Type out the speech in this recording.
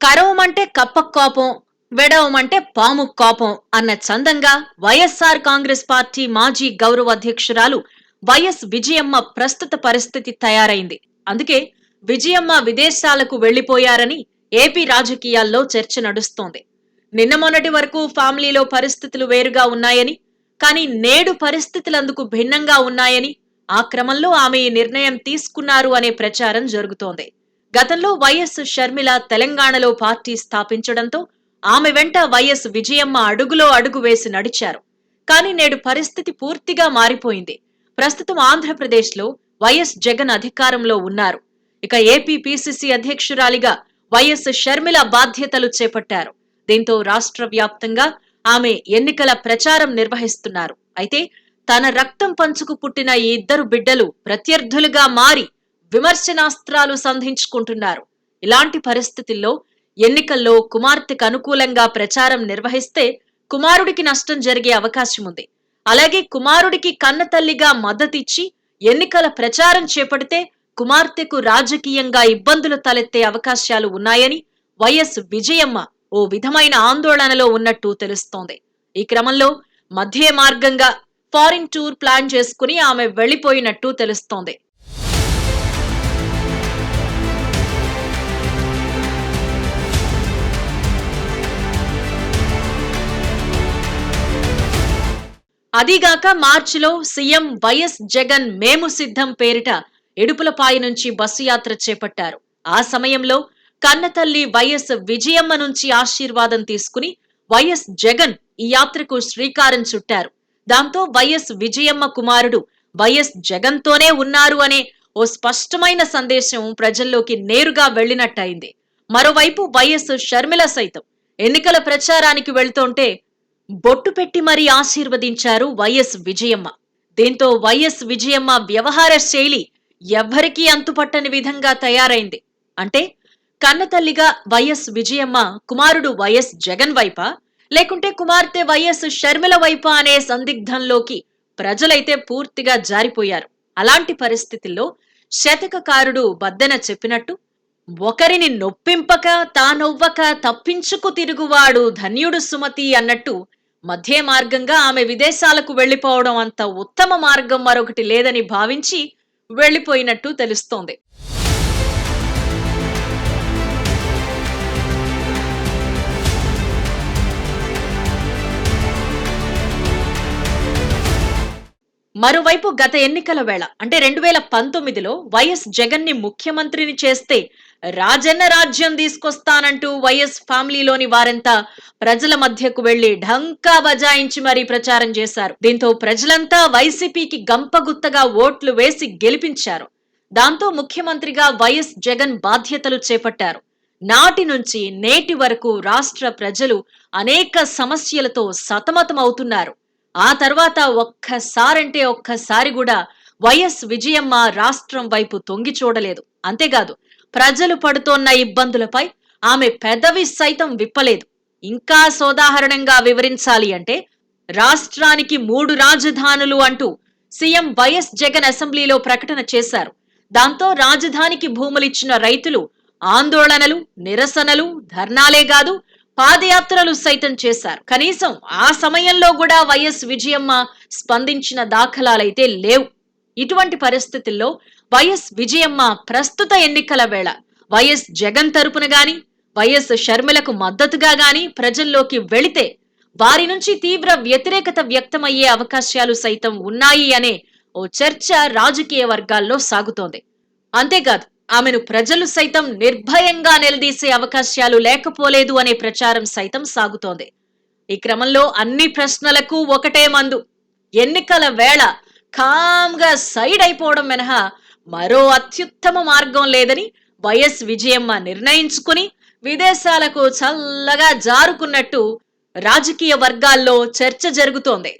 కరవమంటే కప్ప కోపం, వెడవమంటే పాము కోపం అన్న చందంగా వైఎస్ఆర్ కాంగ్రెస్ పార్టీ మాజీ గౌరవ అధ్యక్షురాలు వైఎస్ విజయమ్మ ప్రస్తుత పరిస్థితి తయారైంది. అందుకే విజయమ్మ విదేశాలకు వెళ్లిపోయారని ఏపీ రాజకీయాల్లో చర్చ నడుస్తోంది. నిన్న మొన్నటి వరకు ఫ్యామిలీలో పరిస్థితులు వేరుగా ఉన్నాయని, కానీ నేడు పరిస్థితులందుకు భిన్నంగా ఉన్నాయని, ఆ క్రమంలో ఆమె ఈ నిర్ణయం తీసుకున్నారు అనే ప్రచారం జరుగుతోంది. గతంలో వైఎస్ షర్మిల తెలంగాణలో పార్టీ స్థాపించడంతో ఆమె వెంట వైఎస్ విజయమ్మ అడుగులో అడుగు వేసి నడిచారు. కానీ నేడు పరిస్థితి పూర్తిగా మారిపోయింది. ప్రస్తుతం ఆంధ్రప్రదేశ్లో వైఎస్ జగన్ అధికారంలో ఉన్నారు. ఇక ఏపీ పిసిసి అధ్యక్షురాలిగా వైఎస్ షర్మిల బాధ్యతలు చేపట్టారు. దీంతో రాష్ట్ర వ్యాప్తంగా ఆమె ఎన్నికల ప్రచారం నిర్వహిస్తున్నారు. అయితే తన రక్తం పంచుకు పుట్టిన ఈ ఇద్దరు బిడ్డలు ప్రత్యర్థులుగా మారి విమర్శనాస్త్రాలు సంధించుకుంటున్నారు. ఇలాంటి పరిస్థితుల్లో ఎన్నికల్లో కుమార్తెకు అనుకూలంగా ప్రచారం నిర్వహిస్తే కుమారుడికి నష్టం జరిగే అవకాశం ఉంది. అలాగే కుమారుడికి కన్నతల్లిగా మద్దతిచ్చి ఎన్నికల ప్రచారం చేపడితే కుమార్తెకు రాజకీయంగా ఇబ్బందులు తలెత్తే అవకాశాలు ఉన్నాయని వైఎస్ విజయమ్మ ఓ విధమైన ఆందోళనలో ఉన్నట్టు తెలుస్తోంది. ఈ క్రమంలో మధ్య మార్గంగా ఫారిన్ టూర్ ప్లాన్ చేసుకుని ఆమె వెళ్లిపోయినట్టు తెలుస్తోంది. అదీగాక మార్చిలో సీఎం వైఎస్ జగన్ మేము సిద్ధం పేరిట ఇడుపులపాయ నుంచి బస్సు యాత్ర చేపట్టారు. ఆ సమయంలో కన్నతల్లి వైఎస్ విజయమ్మ నుంచి ఆశీర్వాదం తీసుకుని వైఎస్ జగన్ ఈ యాత్రకు శ్రీకారం చుట్టారు. దాంతో వైఎస్ విజయమ్మ కుమారుడు వైఎస్ జగన్ తోనే ఉన్నారు అనే ఓ స్పష్టమైన సందేశం ప్రజల్లోకి నేరుగా వెళ్లినట్టయింది. మరోవైపు వైఎస్ షర్మిల సైతం ఎన్నికల ప్రచారానికి వెళ్తుంటే బొట్టు పెట్టి మరీ ఆశీర్వదించారు వైఎస్ విజయమ్మ. దీంతో వైఎస్ విజయమ్మ వ్యవహార శైలి ఎవ్వరికీ అంతుపట్టని విధంగా తయారైంది. అంటే కన్నతల్లిగా వైఎస్ విజయమ్మ కుమారుడు వైఎస్ జగన్ వైపా, లేకుంటే కుమార్తె వైఎస్ షర్మిల వైపా అనే సందిగ్ధంలోకి ప్రజలైతే పూర్తిగా జారిపోయారు. అలాంటి పరిస్థితుల్లో శతకకారుడు బద్దెన చెప్పినట్టు ఒకరిని నొప్పింపక తానొవ్వక తప్పించుకు తిరుగువాడు ధన్యుడు సుమతి అన్నట్టు మధ్య మార్గంగా ఆమె విదేశాలకు వెళ్లిపోవడం అంత ఉత్తమ మార్గం మరొకటి లేదని భావించి వెళ్లిపోయినట్టు తెలుస్తోంది. మరోవైపు గత ఎన్నికల వేళ అంటే 2019లో వైఎస్ జగన్ ని ముఖ్యమంత్రిని చేస్తే రాజన్న రాజ్యం తీసుకొస్తానంటూ వైఎస్ ఫ్యామిలీలోని వారంతా ప్రజల మధ్యకు వెళ్లి ఢంకా బజాయించి మరీ ప్రచారం చేశారు. దీంతో ప్రజలంతా వైసీపీకి గంపగుత్తగా ఓట్లు వేసి గెలిపించారు. దాంతో ముఖ్యమంత్రిగా వైఎస్ జగన్ బాధ్యతలు చేపట్టారు. నాటి నుంచి నేటి వరకు రాష్ట్ర ప్రజలు అనేక సమస్యలతో సతమతమవుతున్నారు. ఆ తర్వాత ఒక్కసారి కూడా వైఎస్ విజయమ్మ రాష్ట్రం వైపు తొంగి చూడలేదు. అంతేకాదు ప్రజలు పడుతోన్న ఇబ్బందులపై ఆమె పెదవి సైతం విప్పలేదు. ఇంకా సోదాహరణంగా వివరించాలి అంటే రాష్ట్రానికి 3 రాజధానులు అంటూ సీఎం వైఎస్ జగన్ అసెంబ్లీలో ప్రకటన చేశారు. దాంతో రాజధానికి భూములిచ్చిన రైతులు ఆందోళనలు, నిరసనలు, ధర్నాలే కాదు పాదయాత్రలు సైతం చేశారు. కనీసం ఆ సమయంలో కూడా వైఎస్ విజయమ్మ స్పందించిన దాఖలాలైతే లేవు. ఇటువంటి పరిస్థితుల్లో వైఎస్ విజయమ్మ ప్రస్తుత ఎన్నికల వేళ వైఎస్ జగన్ తరపున గాని వైఎస్ షర్మిలకు మద్దతుగా గాని ప్రజల్లోకి వెళితే వారి నుంచి తీవ్ర వ్యతిరేకత వ్యక్తమయ్యే అవకాశాలు సైతం ఉన్నాయి అనే ఓ చర్చ రాజకీయ వర్గాల్లో సాగుతోంది. అంతేకాదు ఆమెను ప్రజలు సైతం నిర్భయంగా నిలదీసే అవకాశాలు లేకపోలేదు అనే ప్రచారం సైతం సాగుతోంది. ఈ క్రమంలో అన్ని ప్రశ్నలకు ఒకటే మందు. ఎన్నికల వేళ కామ్గా సైడ్ అయిపోవడం మినహా మరో అత్యుత్తమ మార్గం లేదని వైఎస్ విజయమ్మ నిర్ణయించుకుని విదేశాలకు చల్లగా జారుకున్నట్టు రాజకీయ వర్గాల్లో చర్చ జరుగుతోంది.